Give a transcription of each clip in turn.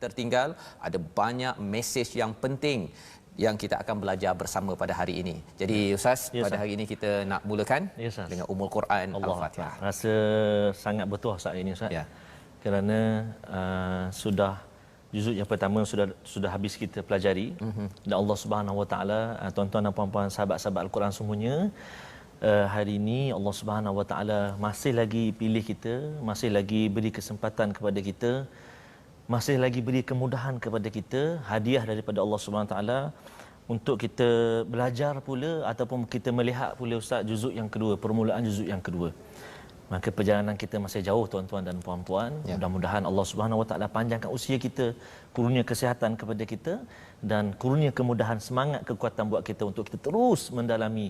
tertinggal. Ada banyak mesej yang penting yang kita akan belajar bersama pada hari ini. Jadi Ustaz, pada hari ini kita nak mulakan dengan Ummul Quran Al-Fatihah. Rasa sangat betul saat ini Ustaz. Ya. Kerana sudah juzuk yang pertama sudah habis kita pelajari. Dan Allah Subhanahu Wa Taala, tuan-tuan dan puan-puan sahabat-sahabat Al-Quran semuanya, hari ini Allah Subhanahu Wa Taala masih lagi pilih kita, masih lagi beri kesempatan kepada kita, masih lagi beri kemudahan kepada kita, hadiah daripada Allah Subhanahu Wa Taala untuk kita belajar pula ataupun kita melihat pula Ustaz juzuk yang kedua, permulaan juzuk yang kedua. Maka perjalanan kita masih jauh tuan-tuan dan puan-puan. Mudah-mudahan Allah Subhanahu Wa Taala panjangkan usia kita, kurnia kesihatan kepada kita dan kurnia kemudahan, semangat, kekuatan buat kita untuk kita terus mendalami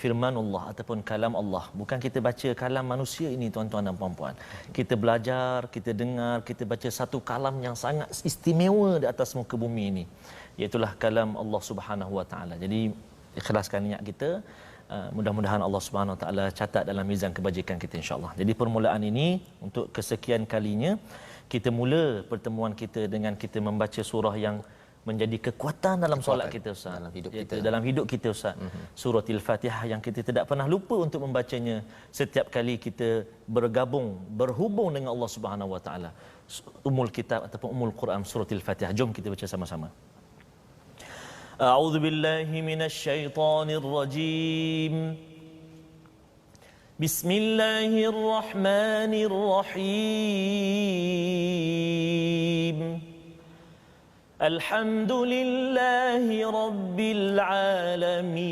firmanullah ataupun kalam Allah. Bukan kita baca kalam manusia ini tuan-tuan dan puan-puan. Kita belajar, kita dengar, kita baca satu kalam yang sangat istimewa di atas muka bumi ini. Iaitulah kalam Allah Subhanahu Wa Taala. Jadi ikhlaskan niat kita. Mudah-mudahan Allah Subhanahu Wa Taala catat dalam mizan kebajikan kita insya-Allah. Jadi permulaan ini untuk kesekian kalinya kita mula pertemuan kita dengan kita membaca surah yang menjadi kekuatan dalam solat kita Ustaz, dalam hidup kita Ustaz. Surah Al-Fatihah yang kita tidak pernah lupa untuk membacanya setiap kali kita berhubung dengan Allah Subhanahu Wa Taala. Ummul Kitab ataupun Ummul Quran surah Al-Fatihah. Jom kita baca sama-sama. A'udzu billahi minasy syaithanir rajim. Bismillahirrahmanirrahim. Alhamdulillahi rabbil alamin.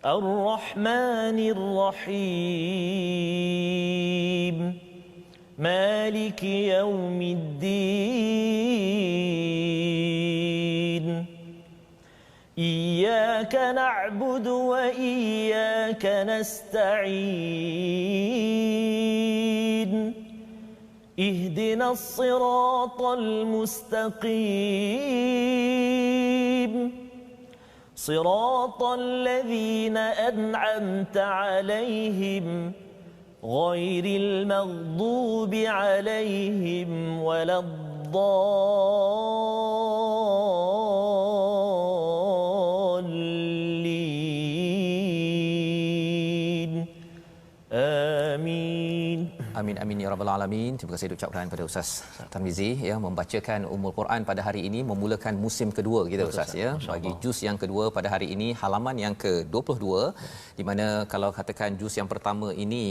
Ar-Rahmanir Rahim. Maliki yaumiddin. Iyyaka na'budu wa iyyaka nasta'in. اهدنا الصراط المستقيم صراط الذين أنعمت عليهم غير المغضوب عليهم ولا الضالين آمين. Amin amin ya rabbal alamin. Terima kasih ucapkan kepada Ustaz Tarmizi ya, membacakan Ummul Quran pada hari ini, memulakan musim kedua kita Ustaz ya, bagi juz yang kedua pada hari ini, halaman yang ke-22, di mana kalau katakan juz yang pertama ini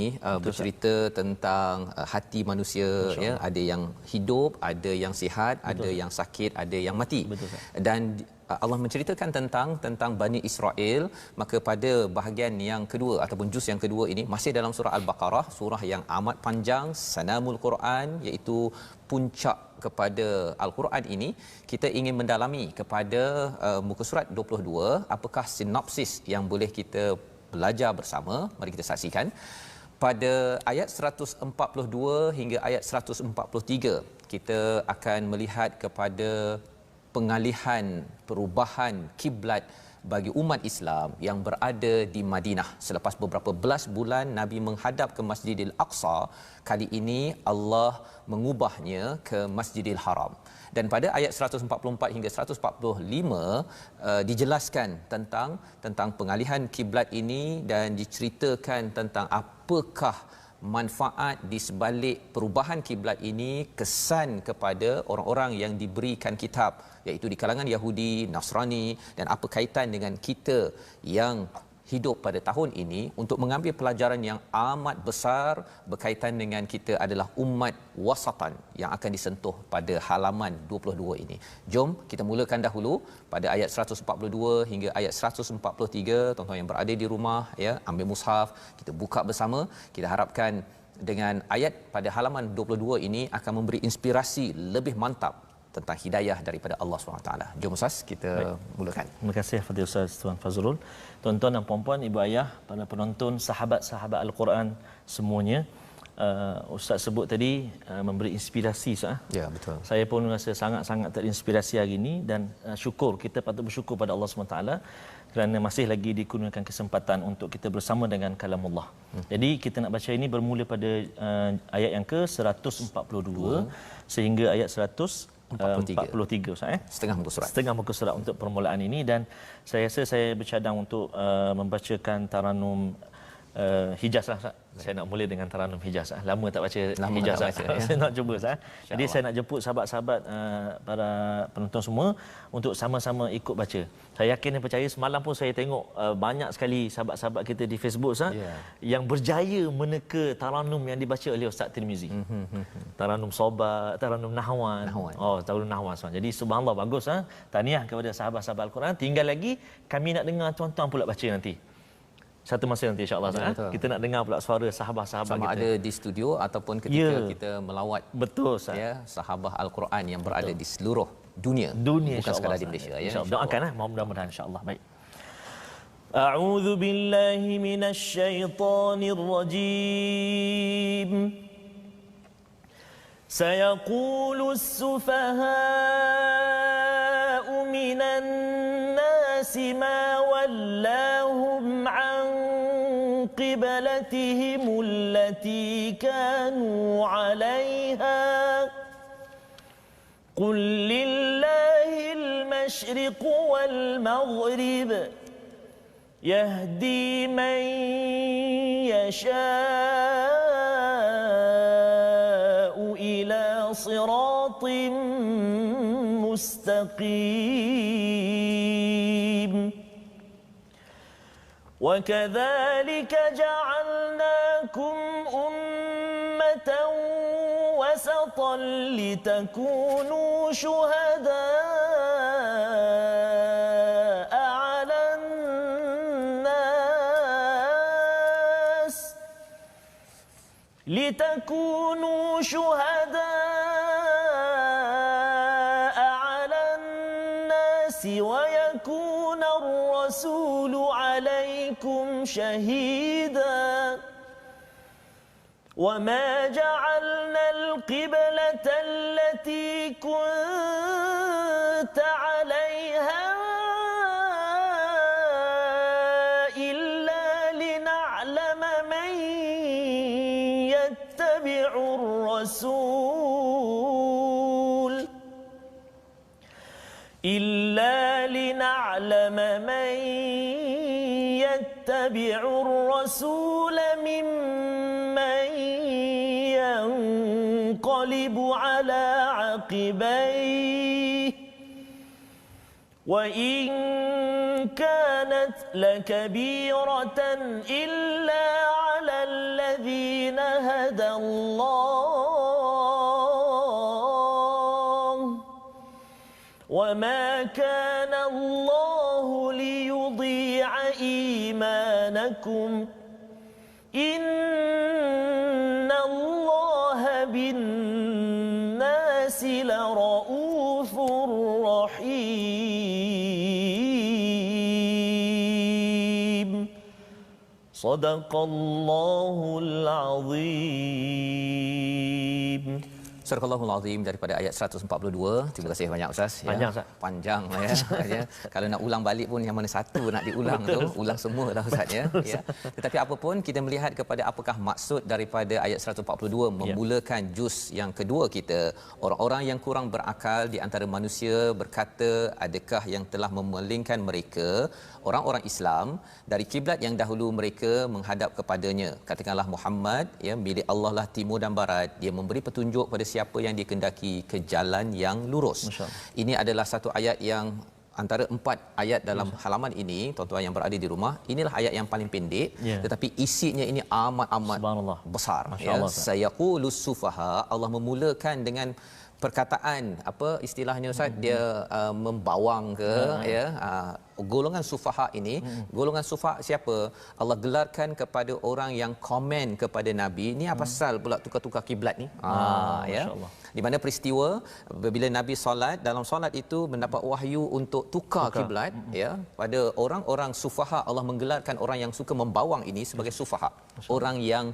bercerita tentang hati manusia ya, ada yang hidup, ada yang sihat, ada yang sakit, ada yang mati. Dan Allah menceritakan tentang Bani Israel. Maka pada bahagian yang kedua ataupun juz yang kedua ini masih dalam surah Al-Baqarah, surah yang amat panjang, sanamul Quran, iaitu puncak kepada Al-Quran ini. Kita ingin mendalami kepada muka surat 22, apakah sinopsis yang boleh kita belajar bersama. Mari kita saksikan. Pada ayat 142 hingga ayat 143 kita akan melihat kepada pengalihan, perubahan kiblat bagi umat Islam yang berada di Madinah. Selepas beberapa belas bulan Nabi menghadap ke Masjidil Aqsa, kali ini Allah mengubahnya ke Masjidil Haram. Dan pada ayat 144 hingga 145 dijelaskan tentang pengalihan kiblat ini dan diceritakan tentang apakah manfaat di sebalik perubahan kiblat ini, kesan kepada orang-orang yang diberikan kitab, iaitu di kalangan Yahudi, Nasrani, dan apa kaitan dengan kita yang hidup pada tahun ini untuk mengambil pelajaran yang amat besar berkaitan dengan kita adalah umat wasatan yang akan disentuh pada halaman 22 ini. Jom kita mulakan dahulu pada ayat 142 hingga ayat 143. Tuan-tuan yang berada di rumah ya, ambil mushaf, kita buka bersama. Kita harapkan dengan ayat pada halaman 22 ini akan memberi inspirasi lebih mantap tentang hidayah daripada Allah SWT. Jom Ustaz, kita mulakan. Terima kasih Fadil Ustaz Tuan Fazrul. Tuan-tuan dan puan-puan, ibu ayah, para penonton, sahabat-sahabat Al-Quran semuanya, Ustaz sebut tadi memberi inspirasi Ustaz. Ya, betul. Saya pun rasa sangat-sangat terinspirasi hari ini dan syukur, kita patut bersyukur pada Allah SWT kerana masih lagi dikurniakan kesempatan untuk kita bersama dengan kalamullah. Jadi kita nak baca ini bermula pada ayat yang ke-142 sehingga ayat 143 Ustaz. Setengah muka surat. Setengah muka surat untuk permulaan ini, dan saya rasa saya bercadang untuk membacakan taranum Hijaz lah Ustaz. Saya nak mula dengan taranum Hijaz. Lama tak baca Hijaz. Ya. Saya nak cuba Ustaz. Jadi saya nak jemput sahabat-sahabat para penonton semua untuk sama-sama ikut baca. Saya yakin dan percaya, semalam pun saya tengok banyak sekali sahabat-sahabat kita di Facebook Ustaz yang berjaya meneka taranum yang dibaca oleh Ustaz Tirmizi. Taranum Sobat, taranum Nahwan. Oh, taranum Nahwan Ustaz. Jadi subhanallah, bagus Tahniah kepada sahabat-sahabat Al-Quran. Tinggal lagi kami nak dengar tuan-tuan pula baca nanti. Satu masa nanti insya-Allah kita nak dengar pula suara sahabat-sahabat sama kita. Ada di studio ataupun ketika kita melawat sahabat Al-Quran yang berada di seluruh dunia bukan sekadar di Malaysia ya. Insya-Allah. Doakan mudah-mudahan insya-Allah. Baik. A'udzu billahi minasy syaithanir rajim. Sayaqulu as-sufaha'u minan nasi ma wallahum 'an قبلتهم التي كانوا عليها قل لله المشرق والمغرب يهدي من يشاء إلى صراط مستقيم وكذلك جعلناكم أمة وسطا لتكونوا شهداء على الناس ويكون الرسول عليكم شهيدا وما جعلنا القبلة التي كنت عليها إلا لنعلم من يتبع الرسول ممن ينقلب على عقبيه وإن كانت لكبيرة إلا على الذين هدى الله وما كان الله ليضيع إيمانكم إن الله بالناس لرؤوف رحيم صدق الله العظيم. Surah Al-Allahul Azim daripada ayat 142. Terima kasih banyak Ustaz. Panjang Ustaz. Panjang ya. Kalau nak ulang balik pun yang mana satu nak diulang tu, ulang semua lah Ustaz ya. Tetapi apa pun kita melihat kepada apakah maksud daripada ayat 142 memulakan juz yang kedua kita. Orang-orang yang kurang berakal di antara manusia berkata, adakah yang telah memalingkan mereka orang-orang Islam dari kiblat yang dahulu mereka menghadap kepadanya. Katakanlah Muhammad ya, milik Allah lah timur dan barat. Dia memberi petunjuk pada siapa yang dikendaki ke jalan yang lurus. Ini adalah satu ayat yang antara 4 ayat dalam halaman ini, tuan-tuan yang berada di rumah, inilah ayat yang paling pendek, tetapi isinya ini amat-amat besar. Sayaqulus sufaha, Allah memulakan dengan perkataan apa istilahnya Ustaz, dia membawang ke golongan sufaha ini. Golongan sufaha siapa? Allah gelarkan kepada orang yang komen kepada Nabi, ni apa pasal pula tukar-tukar kiblat ni? Di mana peristiwa bila Nabi solat, dalam solat itu mendapat wahyu untuk tukar kiblat ya. Pada orang-orang sufaha Allah menggelarkan orang yang suka membawang ini sebagai sufaha, orang yang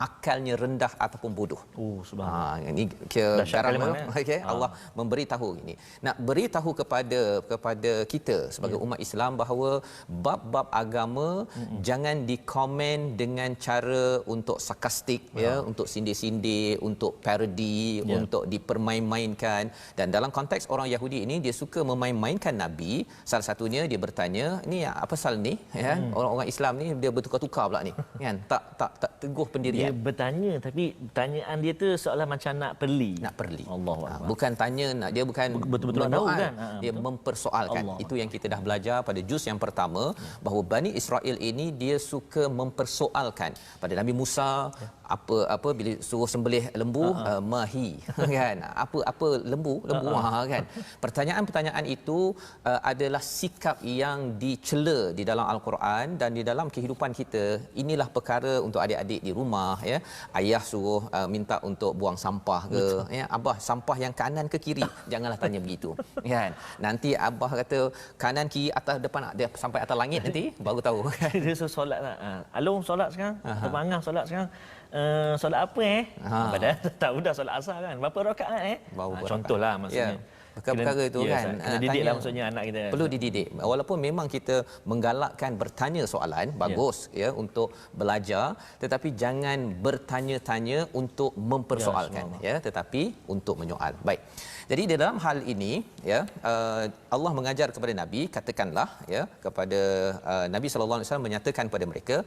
akalnya rendah ataupun bodoh. Oh, subhanallah. Ini kira Dahsyat garam kalimah, okey, Allah memberitahu ini. Nak beritahu kepada kita sebagai umat Islam bahawa bab-bab agama jangan dikomen dengan cara untuk sarkastik untuk sindir-sindir, untuk parody, untuk dipermain-mainkan. Dan dalam konteks orang Yahudi ini dia suka memain-mainkan Nabi. Salah satunya dia bertanya, ni apa pasal ni orang-orang Islam ni dia bertukar-tukar pula ni kan, tak teguh pendirian. Dia bertanya tapi pertanyaan dia tu seolah macam nak perli. Allah bukan tanya, dia bukan betul-betul nak tahu kan. Dia betul. mempersoalkan. Allah. Itu yang kita dah belajar pada juz yang pertama bahawa Bani Israel ini dia suka mempersoalkan pada Nabi Musa apa bila suruh sembelih lembu mahi kan, apa lembu kan. Pertanyaan-pertanyaan itu adalah sikap yang dicela di dalam Al-Quran dan di dalam kehidupan kita. Inilah perkara untuk adik-adik di rumah ya. Ayah suruh minta untuk buang sampah ke ya, abah sampah yang kanan ke kiri, janganlah tanya begitu kan. Nanti abah kata kanan kiri atas depan, dia sampai atas langit nanti baru tahu kan. Dia solat lah. Alung solat sekarang atau Angah solat sekarang. Solat apa padahal tahu dah solat asar kan, berapa rakaat contohlah maksudnya perkara itu kan kena didiklah maksudnya anak kita perlu dididik. Walaupun memang kita menggalakkan bertanya soalan bagus untuk belajar, tetapi jangan bertanya-tanya untuk mempersoalkan tetapi untuk menyoal. Baik, jadi di dalam hal ini Allah mengajar kepada Nabi, katakanlah kepada Nabi sallallahu alaihi wasallam, menyatakan kepada mereka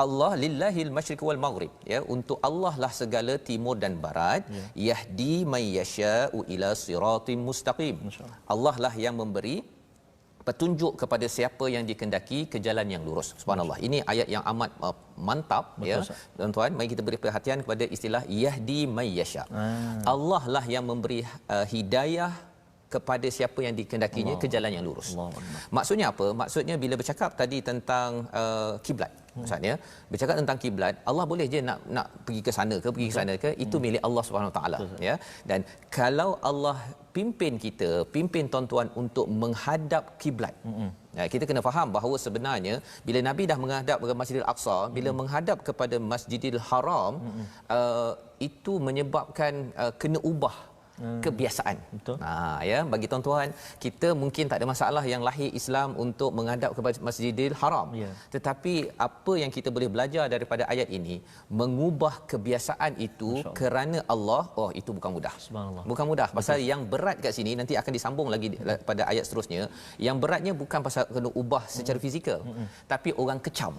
Allah lillahil masyriq wal maghrib, untuk Allah lah segala timur dan barat, yahdi may yasha'u ila siratim mustaqim. Allah lah yang memberi petunjuk kepada siapa yang dikehendaki ke jalan yang lurus. Subhanallah. Ini ayat yang amat mantap. Betul, tuan-tuan, mari kita beri perhatian kepada istilah yahdi may yasha. Allah lah yang memberi hidayah kepada siapa yang dikehendakinya ke jalan yang lurus. Maksudnya apa? Maksudnya bila bercakap tadi tentang kiblat, maksudnya bercakap tentang kiblat, Allah boleh je nak pergi ke sana ke, pergi ke sana ke, itu milik Allah Subhanahu taala ya. Dan kalau Allah pimpin kita, pimpin tuan-tuan untuk menghadap kiblat. Kita kena faham bahawa sebenarnya bila Nabi dah menghadap ke Masjidil Aqsa, bila menghadap kepada Masjidil Haram, itu menyebabkan kena ubah kebiasaan. Betul. Bagi tuan-tuan, kita mungkin tak ada masalah yang lahir Islam untuk menghadap kepada Masjidil Haram. Tetapi apa yang kita boleh belajar daripada ayat ini, mengubah kebiasaan itu kerana Allah, itu bukan mudah. Bukan mudah. Pasal yang berat kat sini nanti akan disambung lagi pada ayat seterusnya. Yang beratnya bukan pasal kena ubah secara fizikal, tapi orang kecam.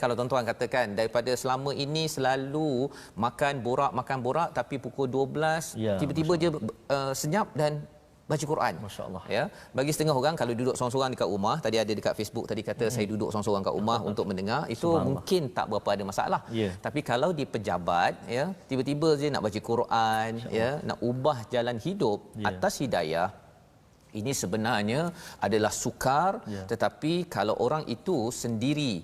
Kalau tuan-tuan katakan daripada selama ini selalu makan borak tapi pukul 12 tiba-tiba dia senyap dan baca Quran. Masya-Allah. Bagi setengah orang kalau duduk seorang-seorang dekat rumah, tadi ada dekat Facebook tadi kata saya duduk seorang-seorang kat rumah untuk mendengar, itu mungkin tak berapa ada masalah. Tapi kalau di pejabat tiba-tiba je nak baca Quran, nak ubah jalan hidup atas hidayah, ini sebenarnya adalah sukar. Tetapi kalau orang itu sendiri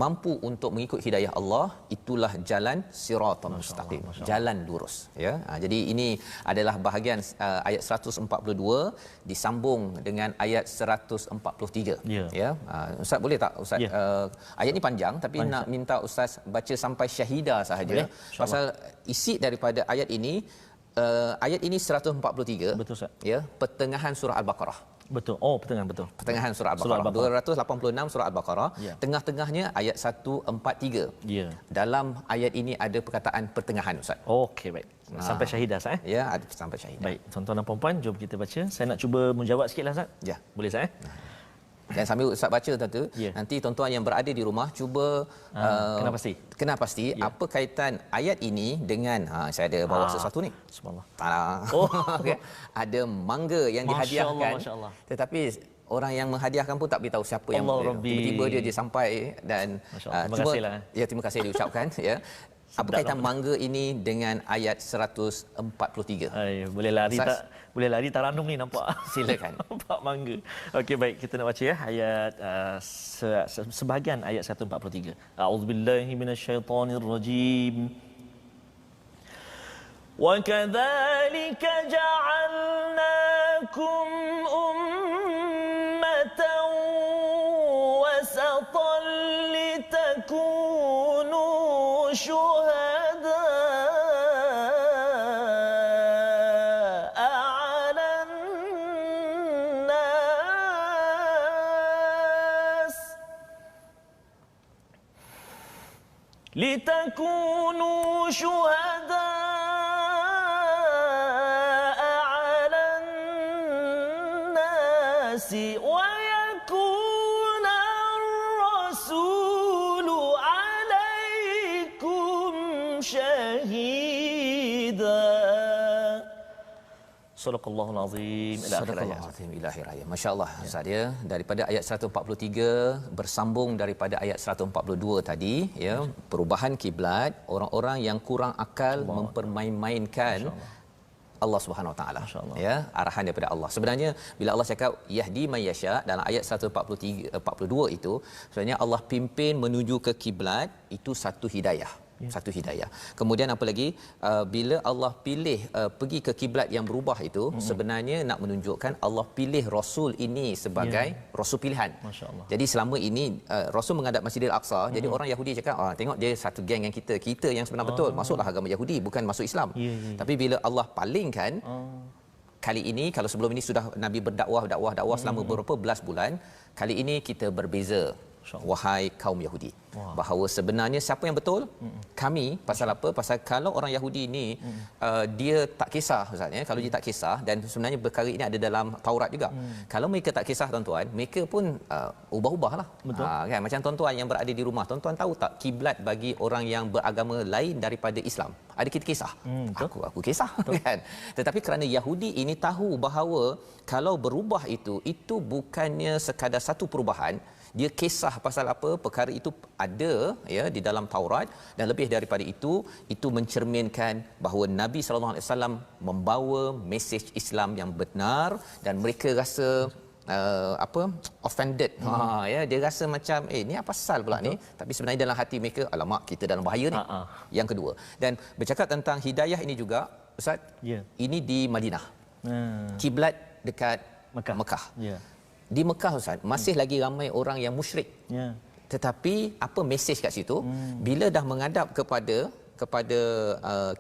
mampu untuk mengikut hidayah Allah, itulah jalan siratal mustaqim, jalan lurus jadi ini adalah bahagian ayat 142 disambung dengan ayat 143 Ustaz boleh tak Ustaz ayat ni panjang tapi nak minta Ustaz baca sampai syahidah sahaja, pasal isi daripada ayat ini ayat ini 143. Betul, Ustaz. Pertengahan surah Al-Baqarah. Betul. Pertengahan betul. Pertengahan surah Al-Baqarah. 286 surah Al-Baqarah. Tengah-tengahnya ayat 143. Dalam ayat ini ada perkataan pertengahan, Ustaz. Okey, baik. Sampai syahidah, Ustaz. Ada sampai syahidah. Baik, tuan-tuan dan puan-puan, jom kita baca. Saya nak cuba menjawab sikitlah, Ustaz. Boleh, Ustaz? Dan sambil Ustaz baca tentu, nanti tuan-tuan yang berada di rumah cuba kena pasti apa kaitan ayat ini dengan saya ada bawa sesuatu ni. Subhanallah. Ada mangga yang dihadiahkan. Masya Allah. Tetapi orang yang menghadiahkan pun tak beritahu siapa yang tiba-tiba dia sampai dan terima kasih diucapkan Apa kaitan mangga ini dengan ayat 143? Boleh lari taranum ni nampak. Silakan. Nampak mangga. Okey, baik, kita nak baca ayat sebahagian ayat 143. A'udzubillahi minasyaitonirrajim. Wa kadzalika ja'alnakum ummatan wasatan litakunu لتكونوا شهداء على الناس ويكون الرسول عليكم شهيدا. Sadaqallahul azim ila akhir ayat. Ila akhir ayat. Masya-Allah Ustaz ya. Daripada ayat 143 bersambung daripada ayat 142 tadi ya, perubahan kiblat, orang-orang yang kurang akal mempermain-mainkan Allah Subhanahu Wa Taala. Ya, arahan daripada Allah. Sebenarnya bila Allah cakap yahdi may yasha dalam ayat 142 itu, sebenarnya Allah pimpin menuju ke kiblat, itu satu hidayah. Satu hidayah. Kemudian apa lagi, bila Allah pilih pergi ke kiblat yang berubah itu, sebenarnya nak menunjukkan Allah pilih Rasul ini sebagai Rasul pilihan. Jadi selama ini Rasul menghadap Masjidil Aqsa, jadi orang Yahudi cakap, tengok dia satu geng yang kita yang sebenar betul, masuklah agama Yahudi, bukan masuk Islam. Tapi bila Allah palingkan, kali ini, kalau sebelum ini sudah Nabi berdakwah selama beberapa belas bulan, kali ini kita berbeza. Wahai kaum Yahudi, bahawa sebenarnya siapa yang betul? Kami. Pasal apa? Pasal kalau orang Yahudi ni dia tak kisah Ustaz ya, kalau dia tak kisah, dan sebenarnya perkara ini ada dalam Taurat juga. Kalau mereka tak kisah tuan-tuan, mereka pun ubah-ubahlah. Kan, macam tuan-tuan yang berada di rumah, tuan-tuan tahu tak kiblat bagi orang yang beragama lain daripada Islam? Ada kita kisah. Aku kisah kan. Tetapi kerana Yahudi ini tahu bahawa kalau berubah itu bukannya sekadar satu perubahan, dia kisah pasal apa, perkara itu ada ya di dalam Taurat, dan lebih daripada itu mencerminkan bahawa Nabi sallallahu alaihi wasallam membawa mesej Islam yang benar, dan mereka rasa offended. Ya, dia rasa macam ni apa pasal pula ni, tapi sebenarnya dalam hati mereka, alamak kita dalam bahaya ni. Yang kedua, dan bercakap tentang hidayah ini juga Ustaz, ini di Madinah. Kiblat dekat Mekah. Di Mekah Ustaz, masih lagi ramai orang yang musyrik. Tetapi apa mesej kat situ? Bila dah menghadap kepada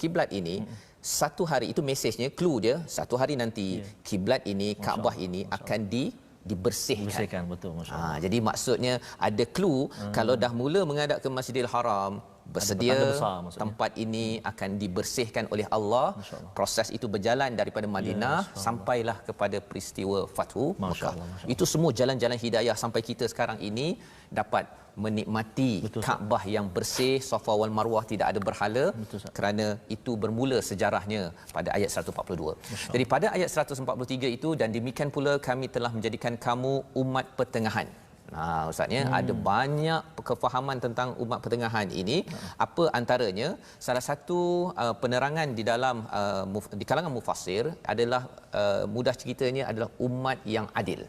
kiblat ini, satu hari itu mesejnya, clue dia, satu hari nanti kiblat ini, Kaabah ini akan dibersihkan. Betul, masya-Allah. Jadi maksudnya ada clue, kalau dah mula menghadap ke Masjidil Haram, bersedia tempat ini akan dibersihkan oleh Allah. Proses itu berjalan daripada Madinah sampailah kepada peristiwa Fathu Mekah. Itu semua jalan-jalan hidayah sampai kita sekarang ini dapat menikmati Kaabah yang bersih, Safa wal Marwah tidak ada berhala, kerana itu bermula sejarahnya pada ayat 142. Jadi pada ayat 143 itu, dan demikian pula kami telah menjadikan kamu umat pertengahan. Ustaznya ada banyak kefahaman tentang umat pertengahan ini. Apa antaranya? Salah satu penerangan di dalam di kalangan mufassir adalah mudah ceritanya adalah umat yang adil.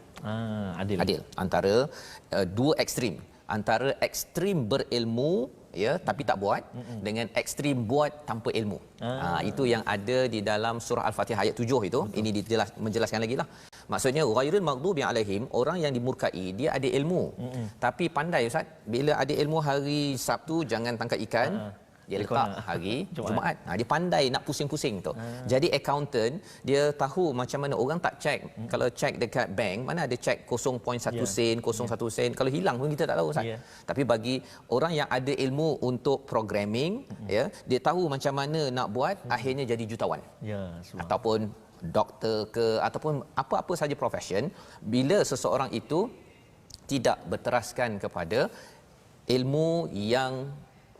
Adil antara dua ekstrim, antara ekstrim berilmu ya tapi tak buat, dengan ekstrim buat tanpa ilmu. Itu yang ada di dalam surah Al-Fatihah ayat 7 itu. Ini menjelaskan lagi lah. Maksudnya ghairil maghdubi alaihim, orang yang dimurkai dia ada ilmu, tapi pandai Ustaz, bila ada ilmu hari Sabtu jangan tangkap ikan, dia letak hari Jumaat. Dia pandai nak pusing-pusing tu. Jadi accountant dia tahu macam mana orang tak check. Kalau check dekat bank, mana ada check 0.1 sen, 0.1 sen, kalau hilang pun kita tak tahu Ustaz. Tapi bagi orang yang ada ilmu untuk programming, ya, dia tahu macam mana nak buat, akhirnya jadi jutawan. Ataupun doktor ke, ataupun apa-apa saja profession, bila seseorang itu tidak berteraskan kepada ilmu yang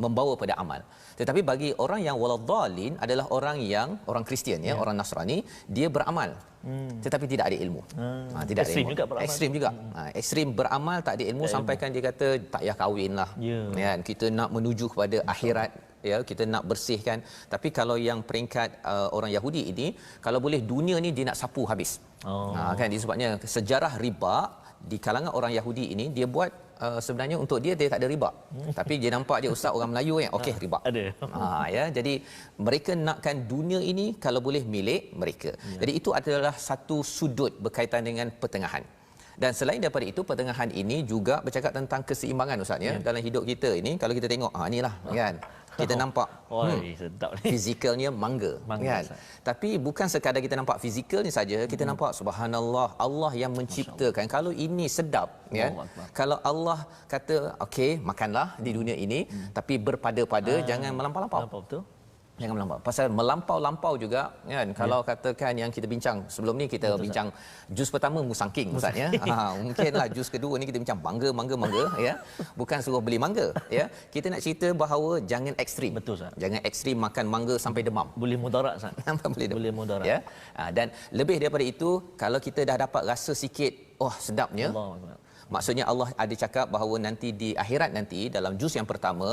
membawa pada amal. Tetapi bagi orang yang waladhdallin adalah orang Kristian ya, orang Nasrani, dia beramal tetapi tidak ada ilmu. Tidak ada ilmu. Ekstrim juga. Ekstrim beramal tak ada ilmu, sampaikan dia kata tak payah kahwinlah. Kan, kita nak menuju kepada akhirat ya, kita nak bersihkan. Tapi kalau yang peringkat orang Yahudi ini, kalau boleh dunia ni dia nak sapu habis. Kan, disebabnya sejarah riba di kalangan orang Yahudi ini dia buat sebenarnya untuk dia tak ada riba. Tapi dia nampak dia ustaz orang Melayu yang okey riba. Ada. Ya, jadi mereka nakkan dunia ini kalau boleh milik mereka. Jadi itu adalah satu sudut berkaitan dengan pertengahan. Dan selain daripada itu, pertengahan ini juga bercakap tentang keseimbangan ustaz ya. Dalam hidup kita ini kalau kita tengok inilah kan. kita nampak sedap ni. fizikalnya mangga kan. Tapi bukan sekadar kita nampak fizikalnya saja, kita nampak subhanallah, Allah yang menciptakan. Kalau ini sedap kan. Kalau Allah kata okey makanlah di dunia ini, tapi berpada-pada, jangan melampau-lampau. Betul. Jangan melampau. Pasal melampau-lampau juga kan. Kalau katakan yang kita bincang sebelum ni, kita bincang jus pertama musangking Ustaz ya. Mungkinlah jus kedua ni kita bincang mangga ya. Bukan suruh beli mangga ya. Kita nak cerita bahawa jangan ekstrim. Betul Ustaz. Jangan ekstrim makan mangga sampai demam. Boleh mudarat Ustaz. Boleh mudarat. Ya. Dan lebih daripada itu, kalau kita dah dapat rasa sikit sedapnya, Allah. maksudnya Allah ada cakap bahawa nanti di akhirat nanti dalam juz yang pertama,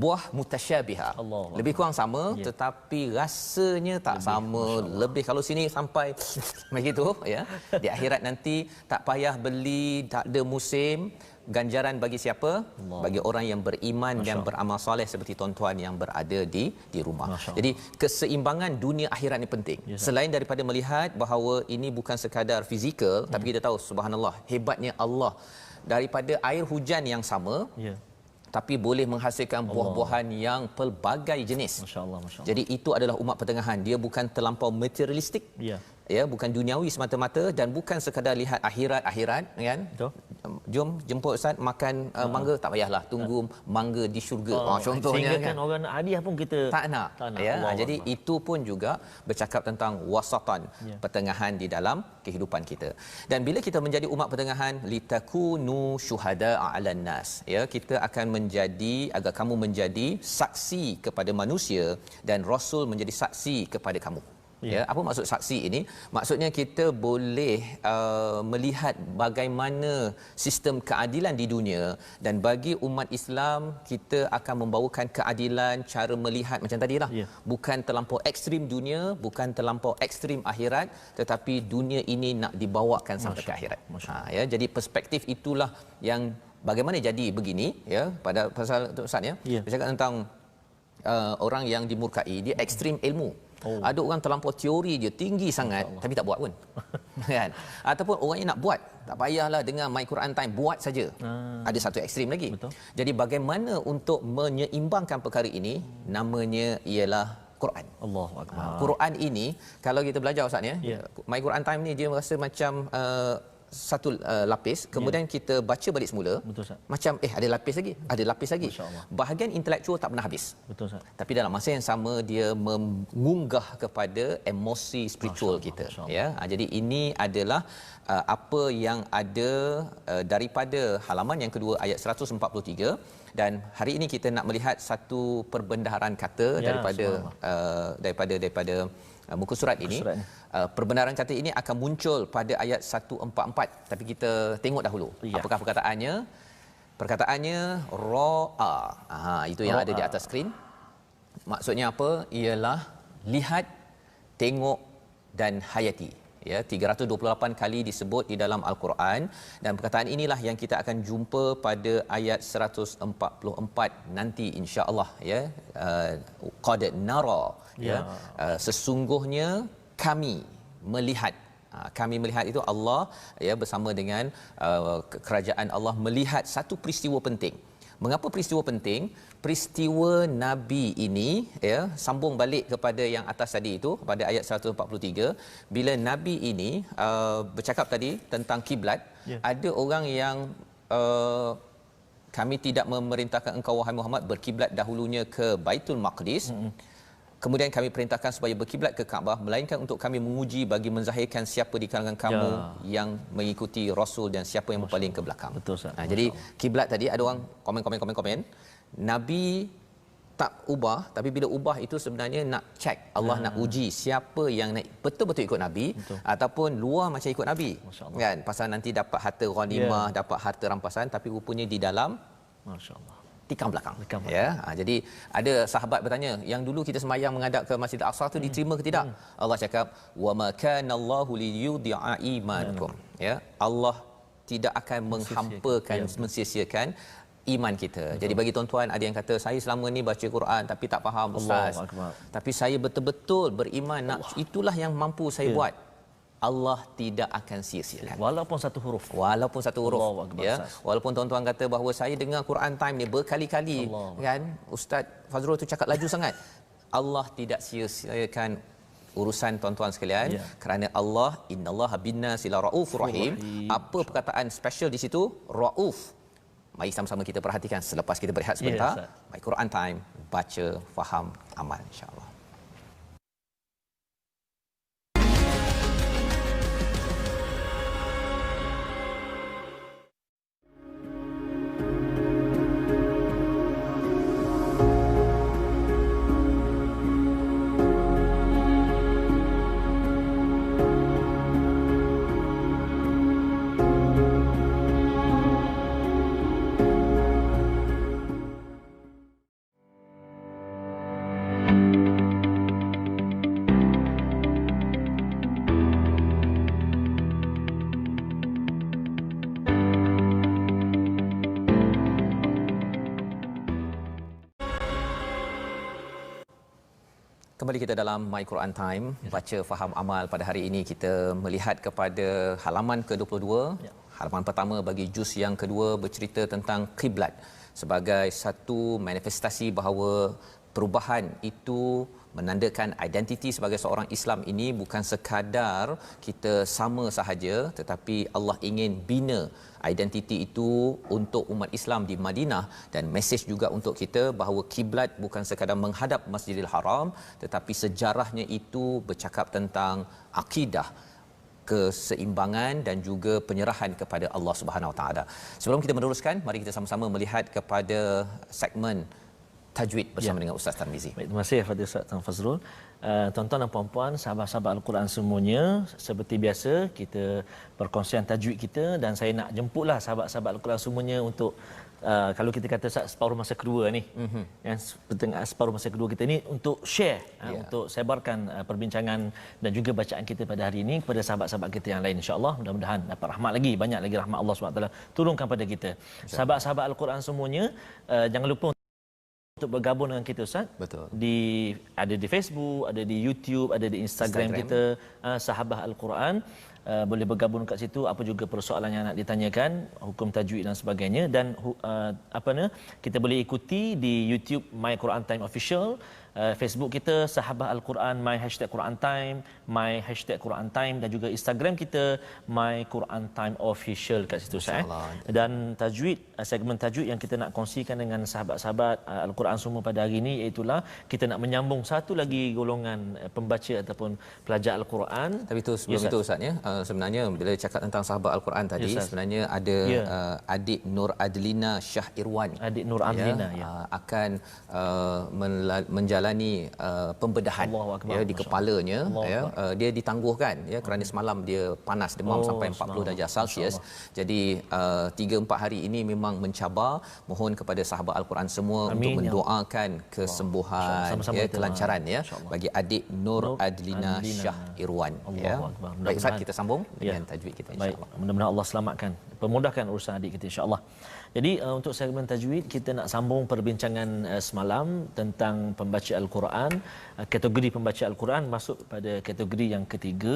buah mutasyabiha. Lebih kurang sama, tetapi rasanya tak sama. Lebih kalau sini sampai begitu ya. Di akhirat nanti tak payah beli, tak ada musim. Ganjaran bagi siapa? Bagi orang yang beriman dan beramal soleh seperti tuan-tuan yang berada di rumah. Jadi keseimbangan dunia akhirat ni penting. Selain daripada melihat bahawa ini bukan sekadar fizikal, tapi kita tahu subhanallah hebatnya Allah, daripada air hujan yang sama tapi boleh menghasilkan buah-buahan yang pelbagai jenis. Masya-Allah. Jadi itu adalah umat pertengahan. Dia bukan terlampau materialistik. Ya, bukan duniawi semata-mata, dan bukan sekadar lihat akhirat kan. Betul. Jom jemput Ustaz makan mangga, tak payahlah tunggu mangga di syurga. Contohnya sehingga kan orang nak hadiah pun kita tak nak. Ya, jadi itu pun juga bercakap tentang wasatan, pertengahan di dalam kehidupan kita. Dan bila kita menjadi umat pertengahan, litakunu syuhada'a 'alan nas. Ya, kita akan menjadi, agar kamu menjadi saksi kepada manusia dan Rasul menjadi saksi kepada kamu. Ya, apa maksud saksi ini? Maksudnya kita boleh melihat bagaimana sistem keadilan di dunia, dan bagi umat Islam kita akan membawakan keadilan cara melihat macam tadilah. Bukan terlampau ekstrim dunia, bukan terlampau ekstrim akhirat, tetapi dunia ini nak dibawakan sampai ke akhirat. Ya, jadi perspektif itulah yang bagaimana jadi begini ya, pada pasal Ustaz ya. Bercakap tentang orang yang dimurkai, dia ekstrim ilmu. Ada orang terlampau teori dia tinggi sangat tapi tak buat pun. Kan? Ataupun orang yang nak buat, tak payahlah dengan My Quran Time, buat saja. Ada satu ekstrim lagi. Jadi bagaimana untuk menyeimbangkan perkara ini? Namanya ialah Quran. Allahu Akbar. Quran ini kalau kita belajar Ustaz ya, My Quran Time ni dia rasa macam satu lapis, kemudian kita baca balik semula. Betul Ustaz. Macam ada lapis lagi. Bahagian intelektual tak pernah habis. Betul Ustaz. Tapi dalam masa yang sama dia mengunggah kepada emosi spiritual kita. Ya. Jadi ini adalah apa yang ada daripada halaman yang kedua ayat 143, dan hari ini kita nak melihat satu perbendaharaan kata daripada muka surat ini. Perbenaran kata ini akan muncul pada ayat 144, tapi kita tengok dahulu apakah perkataannya. Perkataannya ra'a. Itu yang ada di atas skrin. Maksudnya apa? Ialah lihat, tengok dan hayati. Ya, 328 kali disebut di dalam Al-Quran, dan perkataan inilah yang kita akan jumpa pada ayat 144 nanti insya-Allah ya. Qad nara ya. Sesungguhnya kami melihat. Kami melihat itu Allah ya bersama dengan kerajaan Allah melihat satu peristiwa penting. Mengapa peristiwa penting? Peristiwa Nabi ini ya, sambung balik kepada yang atas tadi itu pada ayat 143, bila Nabi ini bercakap tadi tentang kiblat. Ada orang yang kami tidak memerintahkan engkau wahai Muhammad berkiblat dahulunya ke Baitul Maqdis. Kemudian kami perintahkan supaya berkiblat ke Kaabah, melainkan untuk kami menguji bagi menzahirkan siapa di kalangan kamu yang mengikuti Rasul dan siapa yang berpaling ke belakang. Betul Ustaz. Jadi kiblat tadi ada orang komen. Nabi tak ubah, tapi bila ubah itu sebenarnya nak check, Allah nak uji siapa yang nak betul-betul ikut Nabi ataupun luar macam ikut Nabi. Kan? Pasal nanti dapat harta ghanimah, dapat harta rampasan, tapi rupanya di dalam masya-Allah tikam belakang. Ya. Jadi ada sahabat bertanya, yang dulu kita sembahyang menghadap ke Masjid Al-Aqsa tu diterima ke tidak? Allah cakap, "Wa ma kana Allahu liyudhi'a imanakum." Ya, Allah tidak akan menghampakan, mensia-siakan iman kita. Jadi bagi tuan-tuan, ada yang kata saya selama ni baca Quran tapi tak faham Ustaz. Tapi saya betul-betul beriman, nak itulah yang mampu saya buat. Allah tidak akan sia-siakan. Walaupun satu huruf. Walaupun satu huruf. Allahu Akbar, Ya. Ustaz. Walaupun tuan-tuan kata bahawa saya dengar Quran Time ni berkali-kali, Allah. kan Ustaz Fazrul tu cakap laju sangat. Allah tidak sia-siakan urusan tuan-tuan sekalian, Ya. kerana Allah innallaha binnasi la raufur rahim. Apa perkataan special di situ? Rauf. Mari sama-sama kita perhatikan selepas kita berehat sebentar. Ustaz. My Quran Time, baca, faham, amal, insya-Allah. Kembali kita dalam My Quran Time, baca faham amal. Pada hari ini kita melihat kepada halaman ke-22. Halaman pertama bagi juz yang kedua bercerita tentang kiblat sebagai satu manifestasi bahawa perubahan itu menandakan identiti sebagai seorang Islam ini bukan sekadar kita sama sahaja, tetapi Allah ingin bina identiti itu untuk umat Islam di Madinah, dan mesej juga untuk kita bahawa kiblat bukan sekadar menghadap Masjidil Haram, tetapi sejarahnya itu bercakap tentang akidah, keseimbangan dan juga penyerahan kepada Allah Subhanahu Wa Taala. Sebelum kita meneruskan, mari kita sama-sama melihat kepada segmen tajwid bersama dengan Ustaz Tarmizi. Baik, terima kasih Fadil Ustaz Tan Fazrul. Tuan-tuan dan puan-puan, sahabat-sahabat Al-Quran semuanya, seperti biasa kita perkongsian tajwid kita, dan saya nak jemputlah sahabat-sahabat Al-Quran semuanya untuk kalau kita kata separuh masa kedua ni, yang separuh masa kedua kita ni untuk share, untuk sebarkan perbincangan dan juga bacaan kita pada hari ini kepada sahabat-sahabat kita yang lain, insya-Allah. Mudah-mudahan dapat rahmat lagi, banyak lagi rahmat Allah SWT turunkan pada kita. Sahabat-sahabat Al-Quran semuanya, jangan lupa untuk bergabung dengan kita, Ustaz. Betul. Ada di Facebook, ada di YouTube, ada di Instagram. Kita Sahabah Al-Quran. Boleh bergabung kat situ, apa juga persoalan yang nak ditanyakan, hukum tajwid dan sebagainya, dan kita boleh ikuti di YouTube My Quran Time Official, Facebook kita Sahabah Al-Quran My #Quran Time, My #Quran Time, dan juga Instagram kita My Quran Time Official kat situ, Ustaz. Dan tajwid, segmen tajwid yang kita nak kongsikan dengan sahabat-sahabat Al-Quran semua pada hari ini, iaitulah kita nak menyambung satu lagi golongan pembaca ataupun pelajar Al-Quran. Tapi itu sebelum itu Ustaz, ya, sebenarnya bila cakap tentang sahabat Al-Quran tadi, sebenarnya ada adik Nur Adlina Shah Irwan. Adik Nur Adlina akan menjalani pembedahan di kepalanya, dia ditangguhkan kerana semalam dia panas demam sampai 40 darjah Celsius. Jadi 3-4 hari ini memang mencabar. Mohon kepada sahabat Al-Quran semua untuk mendoakan kesembuhan, kelancaran bagi adik Nur Adlina Shah Irwan. Baik, Ustaz, kita sambung dengan tajwid kita, insya-Allah. Mudah-mudahan Allah selamatkan, permudahkan urusan adik kita, insya-Allah. Jadi untuk segmen tajwid kita nak sambung perbincangan semalam tentang pembaca Al-Quran. Kategori pembaca Al-Quran masuk pada kategori yang ketiga.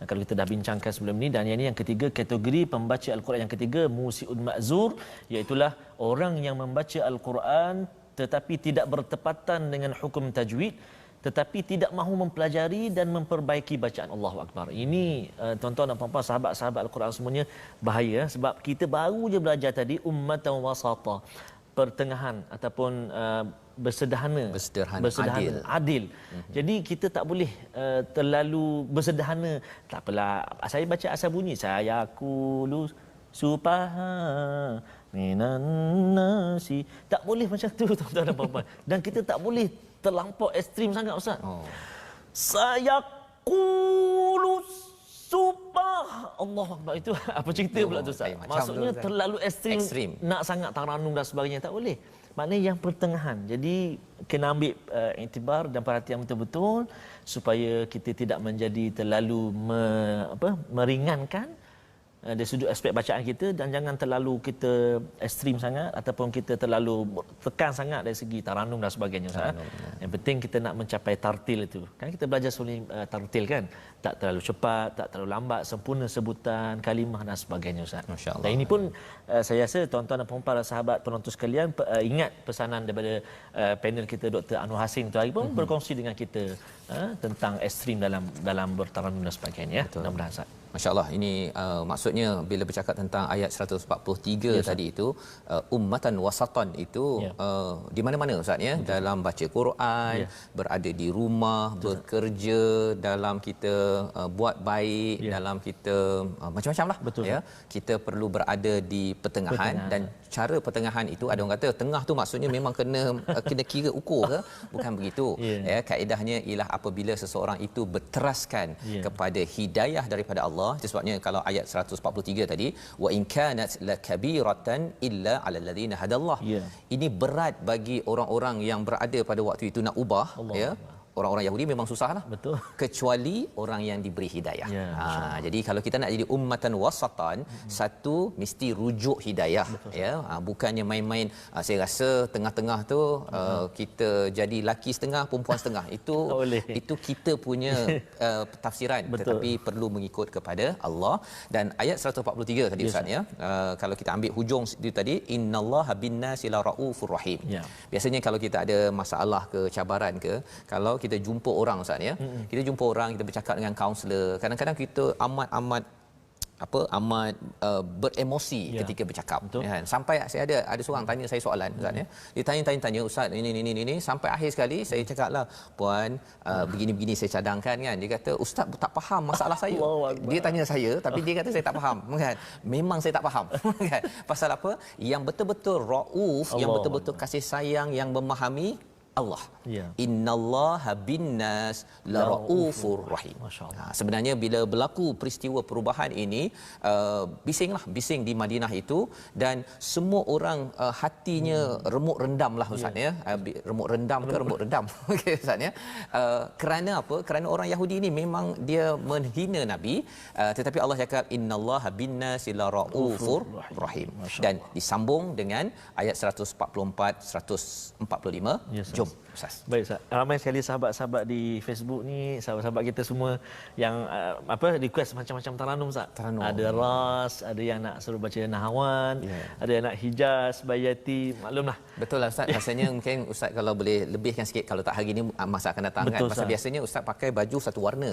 Kalau kita dah bincangkan sebelum ni, dan yang ini yang ketiga, kategori pembaca Al-Quran yang ketiga, musi'un ma'zur, iaitulah orang yang membaca Al-Quran tetapi tidak bertepatan dengan hukum tajwid, tetapi tidak mahu mempelajari dan memperbaiki bacaan. Allahu Akbar. Ini tuan-tuan dan puan-puan, sahabat-sahabat Al-Quran semuanya, bahaya, sebab kita baru je belajar tadi ummatan wasata, pertengahan ataupun bersederhana, adil. Jadi kita tak boleh terlalu bersederhana. Tak apalah, saya baca asal bunyi, saya aku supaha minan nasi. Tak boleh macam tu, tuan-tuan dan puan-puan. Dan kita tak boleh terlampau ekstrim sangat, Ustaz. Saya kulus supah Allah Akbar, itu apa cerita pula tu, Ustaz? Maksudnya terlalu ekstrim, nak sangat taranum dan sebagainya, tak boleh. Maknanya yang pertengahan. Jadi kena ambil iktibar dan perhatian betul-betul supaya kita tidak menjadi terlalu meringankan dari sudut aspek bacaan kita, dan jangan terlalu kita ekstrim sangat ataupun kita terlalu tekan sangat dari segi taranum dan sebagainya Ustaz. Yang penting kita nak mencapai tartil itu. Kan kita belajar sebelum tartil kan, tak terlalu cepat, tak terlalu lambat, sempurna sebutan, kalimah dan sebagainya Ustaz. Masya-Allah. Dan ini pun saya rasa tuan-tuan dan puan-puan sahabat penonton sekalian ingat pesanan daripada panel kita Dr. Anwar Hasin tu hari pun berkongsi dengan kita tentang ekstrim dalam bertaranum dan sebagainya. Mudah-mudahan Ustaz. Masya-Allah, ini maksudnya bila bercakap tentang ayat 143 tadi itu, ummatan wasatan itu di mana-mana Ustaz ya, dalam baca Quran, berada di rumah, bekerja, dalam kita buat baik, dalam kita macam-macam lah ya. Kita perlu berada di pertengahan. Dan cara pertengahan itu ada orang kata tengah tu maksudnya memang kena kira ukur ke? Bukan begitu. Ya, kaedahnya ialah apabila seseorang itu berteraskan kepada hidayah daripada Allah. Itu sebabnya kalau ayat 143 tadi, wa in kanat lakabiratan illa 'alal ladzina hadallah. Ini berat bagi orang-orang yang berada pada waktu itu nak ubah ya. Orang-orang Yahudi memang susahlah. Betul. Kecuali orang yang diberi hidayah. Jadi kalau kita nak jadi ummatan wasatan, satu mesti rujuk hidayah ya. Bukannya main-main saya rasa tengah-tengah tu kita jadi laki setengah perempuan setengah. Itu kita punya tafsiran. Tetapi perlu mengikut kepada Allah. Dan ayat 143 tadi Ustaz ya. Kalau kita ambil hujung itu tadi, innallaha binnasi laraufur rahim. Biasanya kalau kita ada masalah ke cabaran ke, kalau kita jumpa orang Ustaz ya. Kita jumpa orang, kita bercakap dengan kaunselor. Kadang-kadang kita amat beremosi ketika bercakap kan. Sampai saya ada seorang tanya saya soalan Ustaz ya. Dia tanya Ustaz ini sampai akhir sekali saya cakaplah puan begini-begini saya cadangkan kan. Dia kata ustaz tak faham masalah saya. Dia tanya saya tapi dia kata saya tak faham kan. Memang saya tak faham kan. Pasal apa? Yang betul-betul rauf, yang betul-betul kasih sayang, yang memahami Allah. Innallaha binnas laraufur rahim. Sebenarnya bila berlaku peristiwa perubahan ini, bising di Madinah itu, dan semua orang hatinya remuk rendamlah Ustaz ya. Remuk rendam ke remuk rendam. Okey Ustaz ya. Kerana apa? Kerana orang Yahudi ini memang dia menghina Nabi, tetapi Allah cakap innallaha binnas laraufur rahim. Dan disambung dengan ayat 144 145. Jom Ustaz. Baik Ustaz. Ramai sekali sahabat-sahabat di Facebook ni, sahabat-sahabat kita semua yang request macam-macam taranum Ustaz. Ada ras, ada yang nak suruh baca Nahawan, ada yang nak Hijaz, Bayati, maklumlah. Betul lah Ustaz. Rasanya mungkin Ustaz kalau boleh lebihkan sikit, kalau tak hari ni masa akan datang. Betul, kan. Masa biasanya Ustaz pakai baju satu warna.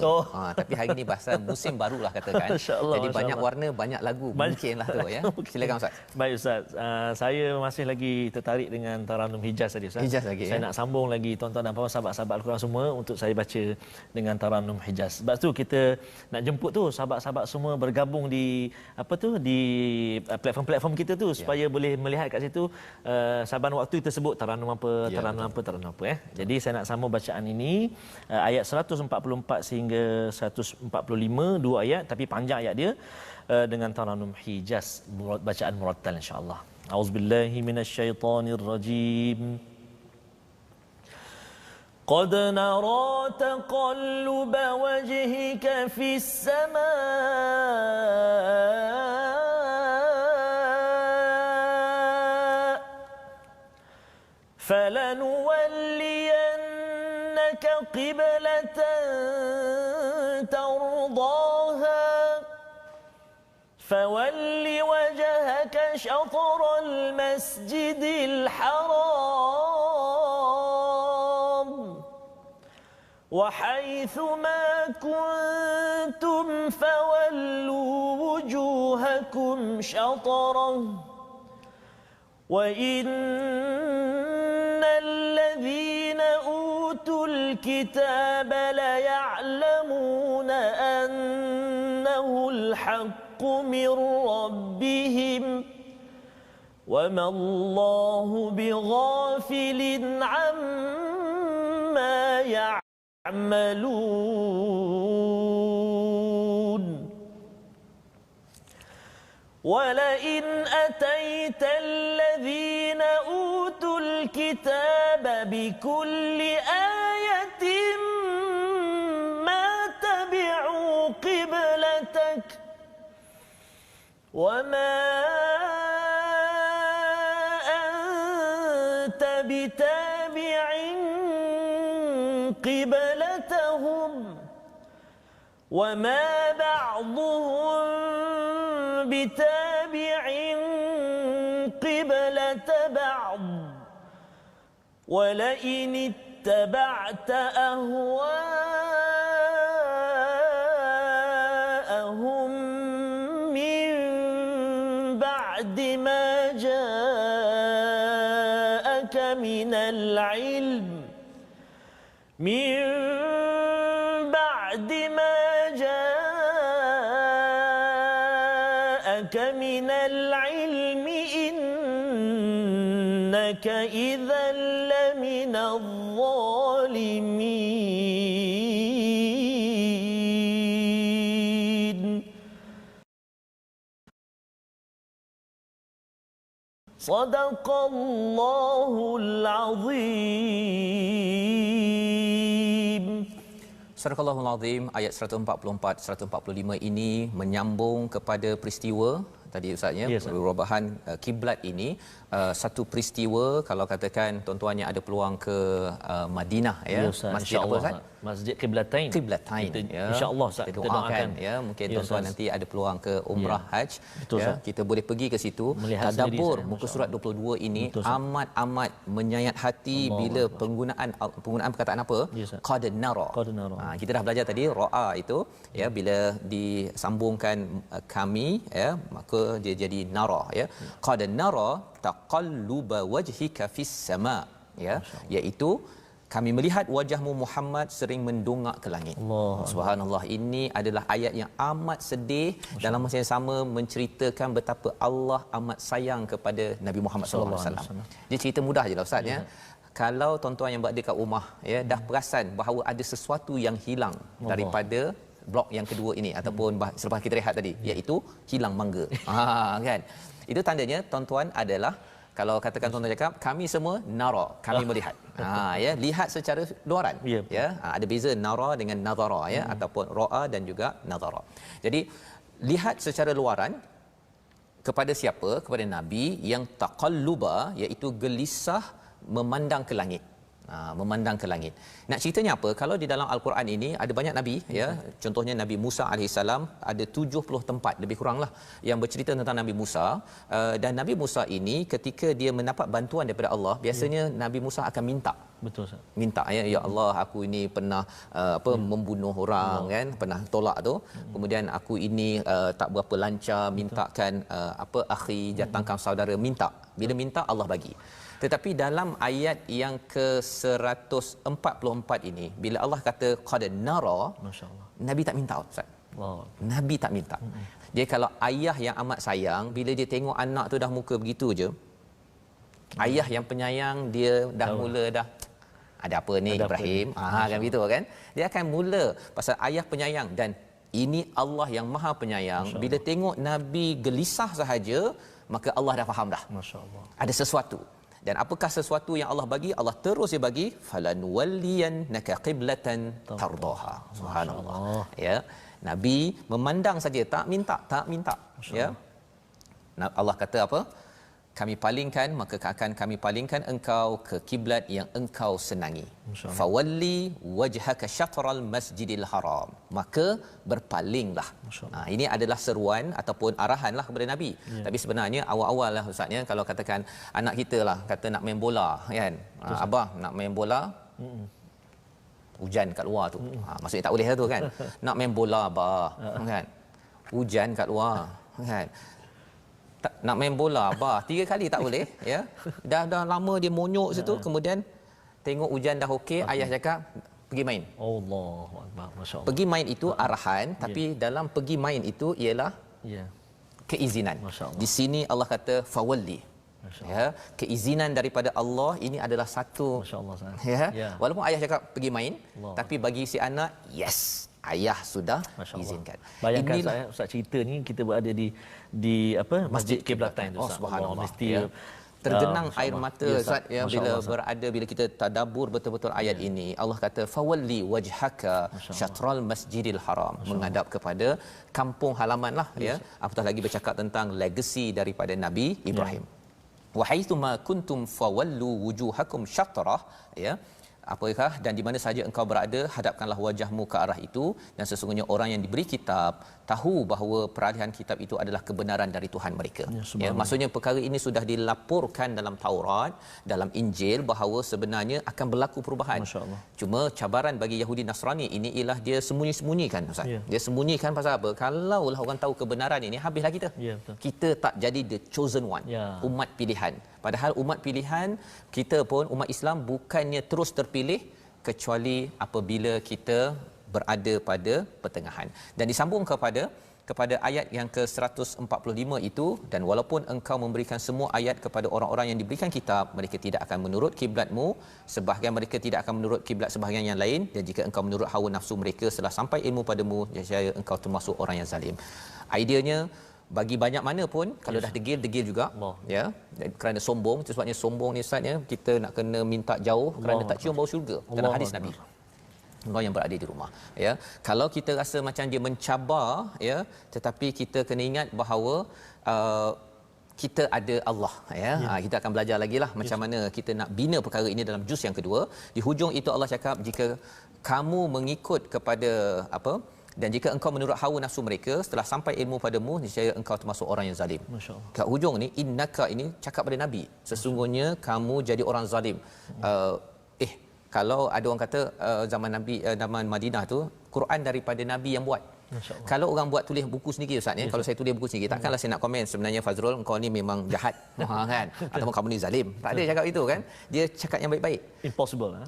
Tapi hari ni bahasa musim barulah katakan. Jadi banyak warna, banyak lagu. Mungkinlah tu ya. Silakan Ustaz. Baik Ustaz. Saya masih lagi tertarik dengan taranum Hijaz tadi Ustaz. Hijaz lagi. Saya nak sambung lagi tuan-tuan dan puan sahabat-sahabat Al-Quran semua untuk saya baca dengan taranum Hijaz. Sebab tu kita nak jemput tu sahabat-sahabat semua bergabung di di platform-platform kita tu supaya boleh melihat kat situ saban waktu kita sebut taranum apa, taranum apa. Jadi saya nak sambung bacaan ini ayat 144 sehingga 145, dua ayat tapi panjang ayat dia dengan taranum Hijaz, bacaan murattal insya-Allah. Auzubillahi minasyaitonirrajim. قد نرى تقلب وجهك في السماء فلنولينك قبلة ترضاها فول وجهك شطر المسجد الحرام وحيث ما كنتم فولوا وجوهكم شطره وإن الذين أوتوا الكتاب ليعلمون أنه الحق من ربهم وما الله بغافل عما يعملون ولئن أتيت الذين أوتوا الكتاب بكل آية ما تبعوا قبلتك وما أنت بتابع قبلتهم وما بعضهم بتابع قبلة بعض ولئن اتبعت أهواءهم من بعد ما جاءك من العلم إنك إذا لمن الظالمين صدق الله العظيم. Sadaqallahul Azim. Ayat 144 145 ini menyambung kepada peristiwa tadi ustaz ya, perubahan kiblat ini. Satu peristiwa kalau katakan tuan-tuannya ada peluang ke Madinah ya, masjid apa ustaz? Masjid Qiblatain. Ya. Insya-Allah ustaz kita doakan ya, mungkin tuan-tuan nanti ada peluang ke umrah haji ya, kita boleh pergi ke situ. Tadabbur muka surat 22 ini amat menyayat hati bila penggunaan perkataan apa? Qad nara. Kita dah belajar tadi ra'a itu ya, bila disambungkan kami ya, maka dia jadi nara ya. Qad nara taqalluba wajhika fis sama ya, iaitu kami melihat wajahmu Muhammad sering mendongak ke langit. Subhanallah, ini adalah ayat yang amat sedih, dalam masa yang sama menceritakan betapa Allah amat sayang kepada Nabi Muhammad sallallahu alaihi wasallam. Dia cerita mudah je lah ustaz ya. Kalau tuan-tuan yang berada kat rumah ya dah perasan bahawa ada sesuatu yang hilang daripada blok yang kedua ini ataupun selepas kita rehat tadi, iaitu hilang mangga. Kan? Itu tandanya tuan-tuan adalah, kalau katakan tuan-tuan cakap kami semua nara, kami melihat. Ya, lihat secara luaran. Ya, ada beza nara dengan nazara ya, ataupun ra'a dan juga nazara. Jadi lihat secara luaran kepada siapa? Kepada Nabi yang taqalluba, iaitu gelisah memandang ke langit. Memandang ke langit. Nak ceritanya apa? Kalau di dalam Al-Quran ini ada banyak Nabi ya. Contohnya Nabi Musa alaihissalam, ada 70 tempat lebih kuranglah yang bercerita tentang Nabi Musa. Dan Nabi Musa ini ketika dia mendapat bantuan daripada Allah, biasanya Nabi Musa akan minta. Betul Ustaz. Minta ya Allah, aku ini pernah membunuh orang kan, pernah tolak tu. Kemudian aku ini tak berapa lancar, mintakan akhi, datangkan saudara, minta. Bila minta Allah bagi. Tetapi dalam ayat yang ke-144 ini, bila Allah kata qad nara, Nabi tak minta Ustaz. Nabi tak minta. Dia kalau ayah yang amat sayang, bila dia tengok anak tu dah muka begitu je, ayah yang penyayang, dia dah mula dah ada apa ni Ibrahim, kan begitu kan. Dia akan mula pasal ayah penyayang, dan ini Allah yang Maha Penyayang. Bila tengok Nabi gelisah sahaja, maka Allah dah faham dah. Masya-Allah. Ada sesuatu. Dan apakah sesuatu yang Allah bagi? Allah terus dia bagi falanwalliyannaka qiblatan tardaha. Subhanallah. Ya. Nabi memandang saja, tak minta. Ya. Allah kata apa? Kami palingkan, maka akan kami palingkan engkau ke kiblat yang engkau senangi. Fawalli wajhaka syatral masjidil haram. Maka berpalinglah. Ini adalah seruan ataupun arahanlah kepada Nabi. Tapi sebenarnya awal-awal lah Ustaz ya, kalau katakan anak kita lah kata nak main bola kan. Abang nak main bola. Hujan kat luar tu. Maksudnya tak boleh lah tu kan. Nak main bola abah kan. Hujan kat luar kan. Nak main bola bah 3 kali tak boleh ya. Dah lama dia monyok situ, kemudian tengok hujan dah okey, ayah cakap pergi main. Allahuakbar, masya-Allah. Pergi main itu arahan, tapi dalam pergi main itu ialah keizinan. Di sini Allah kata fawalli. Ya, keizinan daripada Allah ini adalah satu. Masya-Allah. Ya. Walaupun ayah cakap pergi main, tapi bagi si anak, yes, ayah sudah izinkan. Bayangkan Ustaz cerita ni kita berada di Masjid Qiblatain tu. Subhanallah. Mesti tergenang air mata Ya, Ustaz ya, bila kita tadabbur betul-betul ayat ini. Allah kata fawalli wajhaka syatral masjidil haram, menghadap kepada kampung halaman lah ya. Apatah lagi bercakap tentang legacy daripada Nabi Ibrahim. Wa haitsuma kuntum fawallu wujuhakum syatrah, ya. Apakah dan di mana saja engkau berada, hadapkanlah wajahmu ke arah itu, dan sesungguhnya orang yang diberi kitab tahu bahawa peralihan kitab itu adalah kebenaran dari Tuhan mereka. Ya, maksudnya perkara ini sudah dilaporkan dalam Taurat, dalam Injil, bahawa sebenarnya akan berlaku perubahan. Cuma cabaran bagi Yahudi Nasrani ini ialah dia sembunyi-sembunyikan Ustaz. Dia sembunyikan pasal apa? Kalaulah orang tahu kebenaran ini, habislah kita. Kita tak jadi the chosen one, umat pilihan. Padahal umat pilihan kita pun, umat Islam bukannya terus terpilih kecuali apabila kita berada pada pertengahan. Dan disambung kepada ayat yang ke-145 itu, dan walaupun engkau memberikan semua ayat kepada orang-orang yang diberikan kitab, mereka tidak akan menurut kiblatmu, sebahagian mereka tidak akan menurut kiblat sebahagian yang lain, dan jika engkau menurut hawa nafsu mereka setelah sampai ilmu padamu, nescaya engkau termasuk orang yang zalim. Ideanya bagi banyak mana pun kalau dah degil juga ya, kerana sombong. Itu sebabnya sombong ni Ustaz ya, kita nak kena minta jauh kerana tak cium bau syurga dalam hadis Nabi. Orang yang berada di rumah ya, kalau kita rasa macam dia mencabar ya, tetapi kita kena ingat bahawa kita ada Allah ya. Kita akan belajar lagi lah macam mana kita nak bina perkara ini dalam juz yang kedua. Di hujung itu Allah cakap, jika kamu mengikut kepada apa, dan jika engkau menurut hawa nafsu mereka setelah sampai ilmu padamu, nescaya engkau termasuk orang yang zalim. Kat hujung ni innaka ini cakap pada Nabi, sesungguhnya kamu jadi orang zalim. Kalau ada orang kata zaman Nabi, zaman Madinah tu Quran daripada Nabi yang buat. Kalau orang buat tulis buku sendiri Ustaz ya, kalau saya tulis buku sendiri, takkanlah saya nak komen sebenarnya Fazrul engkau ni memang jahat kan, ataupun kamu ni zalim. Tak ada cakap itu kan. Dia cakap yang baik-baik.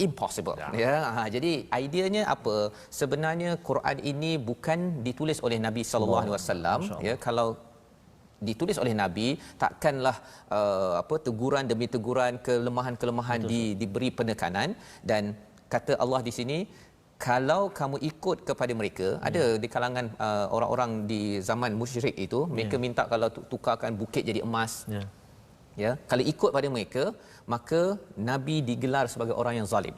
Impossible. Ya. Jadi ideanya apa? Sebenarnya Quran ini bukan ditulis oleh Nabi sallallahu alaihi wasallam ya. Kalau ditulis oleh Nabi, takkanlah teguran demi teguran, kelemahan-kelemahan diberi penekanan. Dan kata Allah di sini, kalau kamu ikut kepada mereka, ada di kalangan orang-orang di zaman musyrik itu, mereka minta kalau tukarkan bukit jadi emas. Ya, kalau ikut pada mereka, maka Nabi digelar sebagai orang yang zalim.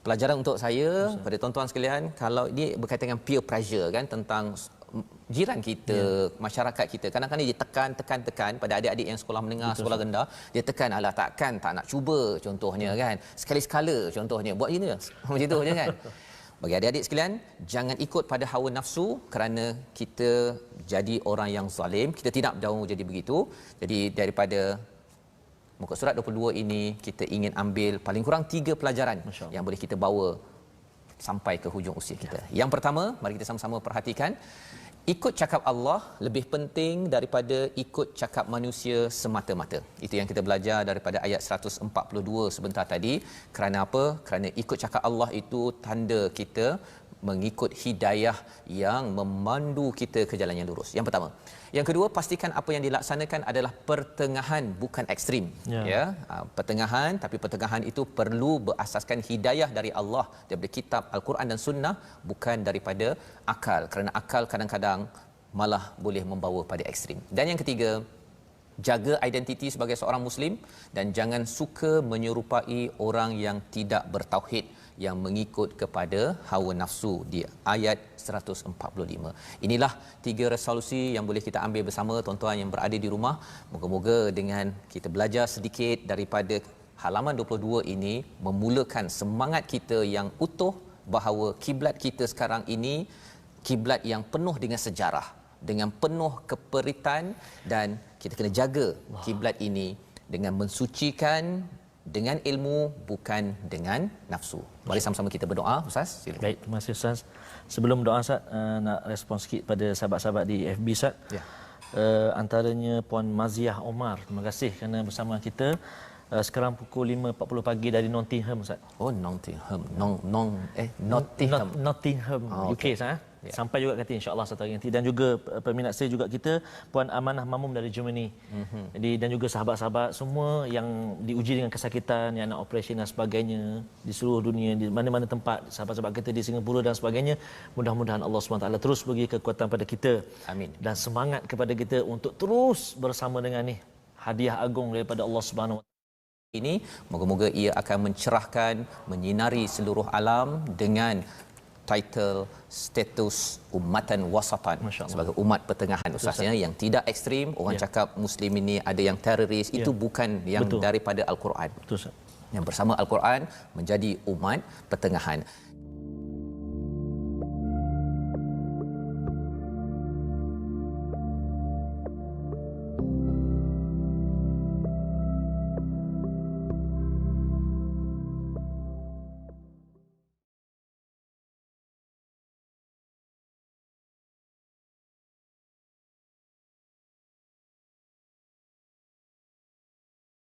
Pelajaran untuk saya, pada tuan-tuan sekalian, kalau ini berkaitan dengan peer pressure kan, tentang jiran kita, masyarakat kita, kadang-kadang dia tekan pada adik-adik yang sekolah menengah, sekolah rendah, dia tekan, alah takkan tak nak cuba contohnya kan, sekali-sekala contohnya buat gini macam tu je kan. Bagi adik-adik sekalian, jangan ikut pada hawa nafsu kerana kita jadi orang yang zalim. Kita tidak mahu jadi begitu. Jadi daripada muka surat 22 ini, kita ingin ambil paling kurang 3 pelajaran yang boleh kita bawa sampai ke hujung usia kita. Yang pertama, mari kita sama-sama perhatikan, ikut cakap Allah lebih penting daripada ikut cakap manusia semata-mata. Itu yang kita belajar daripada ayat 142 sebentar tadi. Kerana apa? Kerana ikut cakap Allah itu tanda kita mengikut hidayah yang memandu kita ke jalan yang lurus. Yang pertama. Yang kedua, pastikan apa yang dilaksanakan adalah pertengahan, bukan ekstrim. Pertengahan, tapi pertengahan itu perlu berasaskan hidayah dari Allah, daripada kitab Al-Quran dan Sunnah, bukan daripada akal. Kerana akal kadang-kadang malah boleh membawa pada ekstrim. Dan yang ketiga, jaga identiti sebagai seorang Muslim dan jangan suka menyerupai orang yang tidak bertauhid, yang mengikut kepada hawa nafsu di ayat 145. Inilah 3 resolusi yang boleh kita ambil bersama tuan-tuan yang berada di rumah. Moga-moga dengan kita belajar sedikit daripada halaman 22 ini memulakan semangat kita yang utuh bahawa kiblat kita sekarang ini kiblat yang penuh dengan sejarah, dengan penuh keperitan, dan kita kena jaga kiblat ini dengan mensucikan dengan ilmu, bukan dengan nafsu. Mari sama-sama kita berdoa. Ustaz, silakan. Baik, terima kasih Ustaz. Sebelum doa Ustaz, nak respon sikit pada sahabat-sahabat di FB Ustaz. Antaranya Puan Maziah Omar, terima kasih kerana bersama kita. Sekarang pukul 5.40 pagi dari Nottingham Ustaz. Nottingham. Nottingham, UK Ustaz. Sampai juga kata insya-Allah satu hari nanti. Dan juga peminat saya juga kita, Puan Amanah Mamum dari Germany. Jadi dan juga sahabat-sahabat semua yang diuji dengan kesakitan, yang nak operasi dan sebagainya di seluruh dunia, di mana-mana tempat, sahabat-sahabat kita di Singapura dan sebagainya, mudah-mudahan Allah SWT terus bagi kekuatan pada kita. Amin. Dan semangat kepada kita untuk terus bersama dengan ni hadiah agung daripada Allah Subhanahu ini, moga-moga ia akan mencerahkan, menyinari seluruh alam dengan title status ummatan wasatan, sebagai umat pertengahan ustaznya, yang tidak ekstrim. Orang cakap Muslim ini ada yang teroris, itu bukan yang daripada Al-Quran. Yang bersama Al-Quran menjadi umat pertengahan.